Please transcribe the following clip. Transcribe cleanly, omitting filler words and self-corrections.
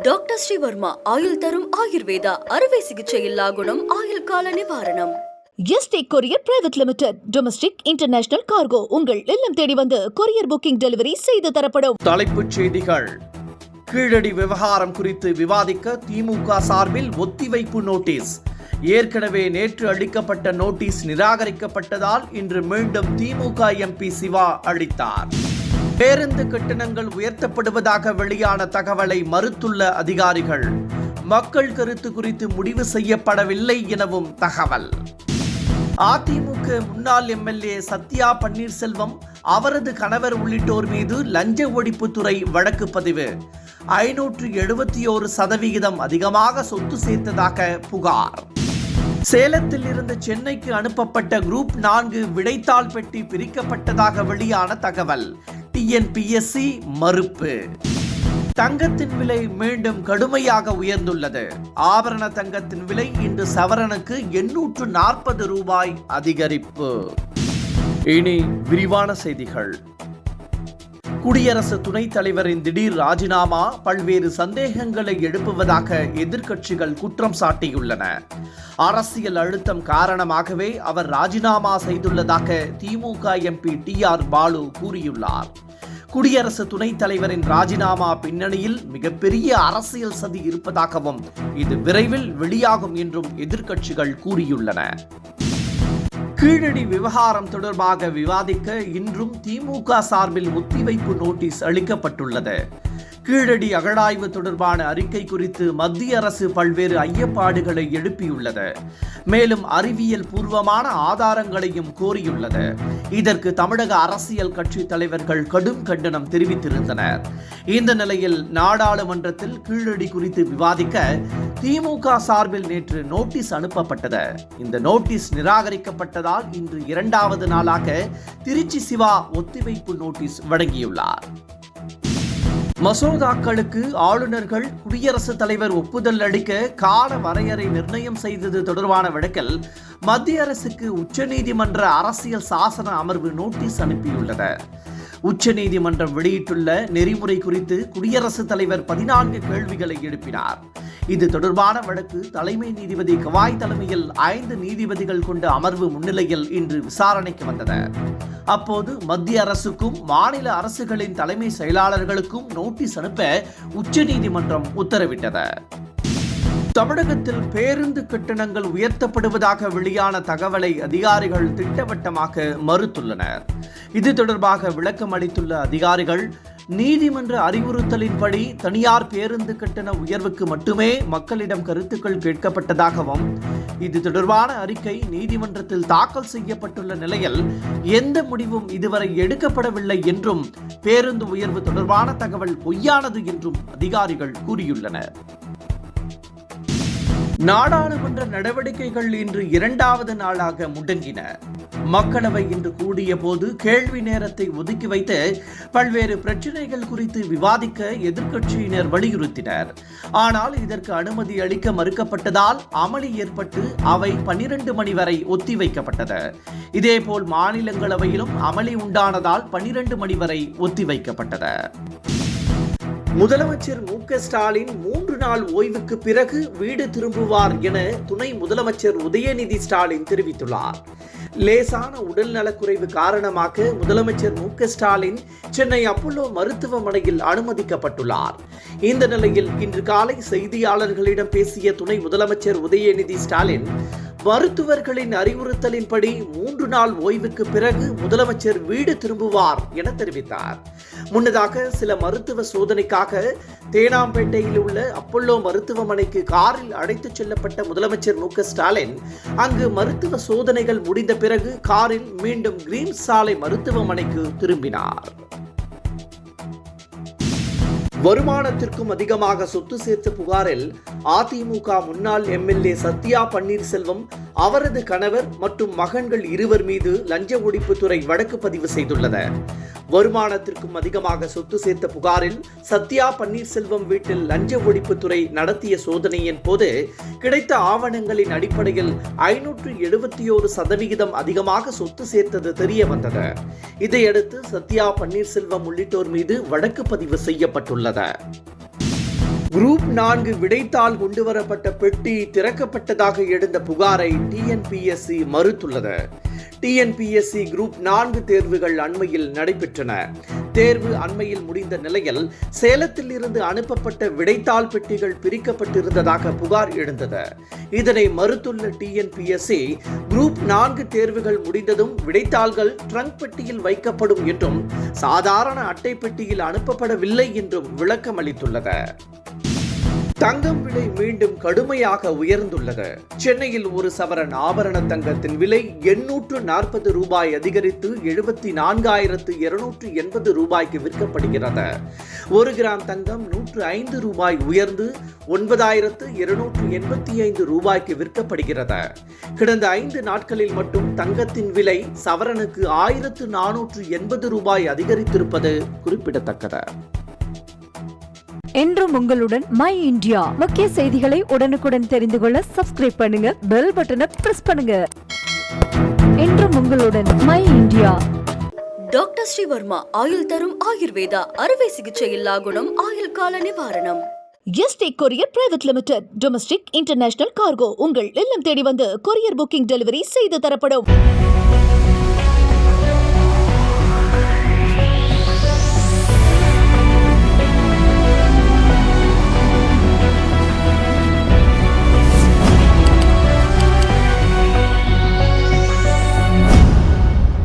Doctor Sreevarma ஆயுள் தரும் ஆயுர்வேதா அறுவை சிகிச்சையில்லா குணம் ஆயுள் கால நிவாரணம். Yesterday courier private limited. Domestic international cargo உங்கள் இல்லம் தேடி வந்து கொரியர் புக்கிங் டெலிவரி செய்து தரப்படும். தலைப்புச் செய்திகள். கீழடி விவகாரம் குறித்து விவாதிக்க திமுக சார்பில் ஒத்திவைப்பு நோட்டீஸ். ஏற்கனவே நேற்று அளிக்கப்பட்ட நோட்டீஸ் நிராகரிக்கப்பட்டதால் இன்று மீண்டும் திமுக எம்பி சிவா அளித்தார். பேருந்து கட்டணங்கள் உயர்த்தப்படுவதாக வெளியான தகவலை மறுத்துள்ள அதிகாரிகள். மக்கள் கருத்து குறித்து முடிவு செய்யப்படவில்லை எனவும் தகவல். அதிமுக முன்னாள் எம்எல்ஏ சத்யா பன்னீர்செல்வம், அவரது கணவர் உள்ளிட்டோர் மீது லஞ்ச ஒழிப்புத்துறை வழக்கு பதிவு. 571% அதிகமாக சொத்து சேர்த்ததாக புகார். சேலத்தில் இருந்து சென்னைக்கு அனுப்பப்பட்ட குரூப் 4 விடைத்தாள் பெட்டி பிரிக்கப்பட்டதாக வெளியான தகவல். டிஎன்பிஎஸ்சி மறுப்பு. தங்கத்தின் விலை மீண்டும் கடுமையாக உயர்ந்துள்ளது. ஆபரண தங்கத்தின் விலை இன்று சவரனுக்கு 840 ரூபாய் அதிகரிப்பு. இனி விரிவான செய்திகள். குடியரசு துணைத் தலைவரின் திடீர் ராஜினாமா பல்வேறு சந்தேகங்களை எழுப்புவதாக எதிர்க்கட்சிகள் குற்றம் சாட்டியுள்ளன. அரசியல் அழுத்தம் காரணமாகவே அவர் ராஜினாமா செய்துள்ளதாக திமுக எம்பி டிஆர் பாலு கூறியுள்ளார். குடியரசு துணைத் தலைவரின் ராஜினாமா பின்னணியில் மிகப்பெரிய அரசியல் சதி இருப்பதாகவும் இது விரைவில் வெளியாகும் என்றும் எதிர்க்கட்சிகள் கூறியுள்ளன. கீழடி விவகாரம் தொடர்பாக விவாதிக்க இன்றும் திமுக சார்பில் ஒத்திவைப்பு நோட்டீஸ் அளிக்கப்பட்டுள்ளது. கீழடி அகழாய்வு தொடர்பான அறிக்கை குறித்து மத்திய அரசு பல்வேறு ஐயப்பாடுகளை எழுப்பியுள்ளது. மேலும் அறிவியல் பூர்வமான ஆதாரங்களையும் கோரியுள்ளது. இதற்கு தமிழக அரசியல் கட்சி தலைவர்கள் கடும் கண்டனம் தெரிவித்திருந்தனர். இந்த நிலையில் நாடாளுமன்றத்தில் கீழடி குறித்து விவாதிக்க திமுக சார்பில் நேற்று நோட்டீஸ் அனுப்பப்பட்டது. இந்த நோட்டீஸ் நிராகரிக்கப்பட்டதால் இன்று 2வது நாளாக திருச்சி சிவா ஒத்திவைப்பு நோட்டீஸ் வழங்கியுள்ளார். மசோதாக்களுக்கு ஆளுநர்கள் குடியரசுத் தலைவர் ஒப்புதல் அளிக்க கால வரையறை நிர்ணயம் செய்தது தொடர்பான வழக்கில் மத்திய அரசுக்கு உச்சநீதிமன்ற அரசியல் சாசன அமர்வு நோட்டீஸ் அனுப்பியுள்ளது. உச்சநீதிமன்றம் வெளியிட்டுள்ள நெறிமுறை குறித்து குடியரசுத் தலைவர் 14 கேள்விகளை எழுப்பினார். இது தொடர்பான வழக்கு தலைமை நீதிபதி கவாய் தலைமையில் 5 நீதிபதிகள் கொண்ட அமர்வு முன்னிலையில் இன்று விசாரணைக்கு வந்தது. அப்போது மத்திய அரசுக்கும் மாநில அரசுகளின் தலைமை செயலாளர்களுக்கும் நோட்டீஸ் அனுப்ப உச்சநீதிமன்றம் உத்தரவிட்டது. தமிழகத்தில் பேருந்து கட்டணங்கள் உயர்த்தப்படுவதாக வெளியான தகவலை அதிகாரிகள் திட்டவட்டமாக மறுத்துள்ளனர். இது தொடர்பாக விளக்கம் அளித்துள்ள அதிகாரிகள், நீதிமன்ற அறிவுறுத்தலின்படி தனியார் பேருந்து கட்டண உயர்வுக்கு மட்டுமே மக்களிடம் கருத்துக்கள் கேட்கப்பட்டதாகவும், இது தொடர்பான அறிக்கை நீதிமன்றத்தில் தாக்கல் செய்யப்பட்டுள்ள நிலையில் எந்த முடிவும் இதுவரை எடுக்கப்படவில்லை என்றும், பேருந்து உயர்வு தொடர்பான தகவல் பொய்யானது என்றும் அதிகாரிகள் கூறியுள்ளனர். நாடாளுமன்ற நடவடிக்கைகள் இன்று 2வது நாளாக முடங்கின. மக்களவை இன்று கூடிய போது கேள்வி நேரத்தை ஒதுக்கி வைத்து பல்வேறு பிரச்சனைகள் குறித்து விவாதிக்க எதிர்க்கட்சியினர் வலியுறுத்தினர். ஆனால் இதற்கு அனுமதி அளிக்க மறுக்கப்பட்டதால் அமளி ஏற்பட்டு அவை 12 மணி வரை ஒத்திவைக்கப்பட்டது. இதேபோல் மாநிலங்களவையிலும் அமளி உண்டானதால் 12 மணி வரை ஒத்திவைக்கப்பட்டது. முதலமைச்சர் மு.க.ஸ்டாலின் 3 நாள் ஓய்வுக்கு பிறகு வீடு திரும்புவார் என துணை முதலமைச்சர் உதயநிதி ஸ்டாலின் தெரிவித்துள்ளார். லேசான உடல் நலக்குறைவு காரணமாக முதலமைச்சர் மு.க.ஸ்டாலின் சென்னை அப்போலோ மருத்துவமனையில் அனுமதிக்கப்பட்டுள்ளார். இந்த நிலையில் இன்று காலை செய்தியாளர்களிடம் பேசிய துணை முதலமைச்சர் உதயநிதி ஸ்டாலின், மருத்துவர்களின் அறிவுறுத்தலின்படி 3 நாள் ஓய்வுக்கு பிறகு முதலமைச்சர் வீடு திரும்புவார் என தெரிவித்தார். முன்னதாக சில மருத்துவ சோதனைக்காக தேனாம்பேட்டையில் உள்ள அப்போலோ மருத்துவமனைக்கு காரில் அழைத்துச் செல்லப்பட்ட முதலமைச்சர் மு.க.ஸ்டாலின் அங்கு மருத்துவ சோதனைகள் முடிந்த பிறகு காரில் மீண்டும் கிரீன் சாலை மருத்துவமனைக்கு திரும்பினார். வருமானத்திற்கும் அதிகமாக சொத்து சேர்த்த புகாரில் அதிமுக முன்னாள் எம்எல்ஏ சத்யா பன்னீர்செல்வம், அவரது கணவர் மற்றும் மகன்கள் 2 மீது லஞ்ச ஒழிப்புத்துறை வழக்கு பதிவு செய்துள்ளது. வருமானத்திற்கும் அதிகமாக சொத்து சேர்த்த புகாரில் சத்யா பன்னீர்செல்வம் வீட்டில் லஞ்ச ஒழிப்புத்துறை நடத்திய சோதனையின் போது கிடைத்த ஆவணங்களின் அடிப்படையில் 571% அதிகமாக சொத்து சேர்த்தது தெரிய வந்தது. இதையடுத்து சத்யா பன்னீர்செல்வம் உள்ளிட்டோர் மீது வழக்கு பதிவு செய்யப்பட்டுள்ளது. குரூப் 4 விடைத்தாள் கொண்டுவரப்பட்ட பெட்டி திறக்கப்பட்டதாக எழுந்த புகாரை டிஎன்பிஎஸ்சி மறுத்துள்ளது. டிஎன்பிஎஸ்சி குரூப் 4 தேர்வுகள் அண்மையில் நடைபெற்றன. தேர்வு அண்மையில் முடிந்த நிலையில் சேலத்தில் இருந்து அனுப்பப்பட்ட விடைத்தாள் பெட்டிகள் பிரிக்கப்பட்டிருந்ததாக புகார் எழுந்தது. இதனை மறுத்துள்ள டிஎன்பிஎஸ்சி குரூப் 4 தேர்வுகள் முடிந்ததும் விடைத்தாள்கள் ட்ரங்க் பெட்டியில் வைக்கப்படும் என்றும் சாதாரண அட்டை பெட்டியில் அனுப்பப்படவில்லை என்றும் விளக்கம் அளித்துள்ளது. தங்கம் விலை மீண்டும் கடுமையாக உயர்ந்துள்ளது. சென்னையில் ஒரு சவரன் ஆபரண தங்கத்தின் விலை 840 ரூபாய் அதிகரித்து 74,280 ரூபாய்க்கு விற்கப்படுகிறது. 1 கிராம் தங்கம் 105 ரூபாய் உயர்ந்து 9,285 ரூபாய்க்கு விற்கப்படுகிறது. கடந்த 5 நாட்களில் மட்டும் தங்கத்தின் விலை சவரனுக்கு 1,480 ரூபாய் அதிகரித்திருப்பது குறிப்பிடத்தக்கது. என்றும் உங்களுடன் மை இந்தியா. முக்கிய செய்திகளை உடனுக்குடன் தெரிந்து கொள்ள சப்ஸ்கிரைப் பண்ணுங்க, பெல் பட்டனை பிரஸ் பண்ணுங்க. என்றும் உங்களுடன் மை இந்தியா. டாக்டர் ஸ்ரீவர்மா ஆயுள் தரும் ஆயுர்வேதா அறுவை சிகிச்சை இல்லா குணம் ஆயுள் கால நிவாரணம். Yesterday courier private limited domestic international cargo உங்கள் இல்லம் தேடி வந்து கொரியர் புக்கிங் டெலிவரி செய்து தரப்படும்.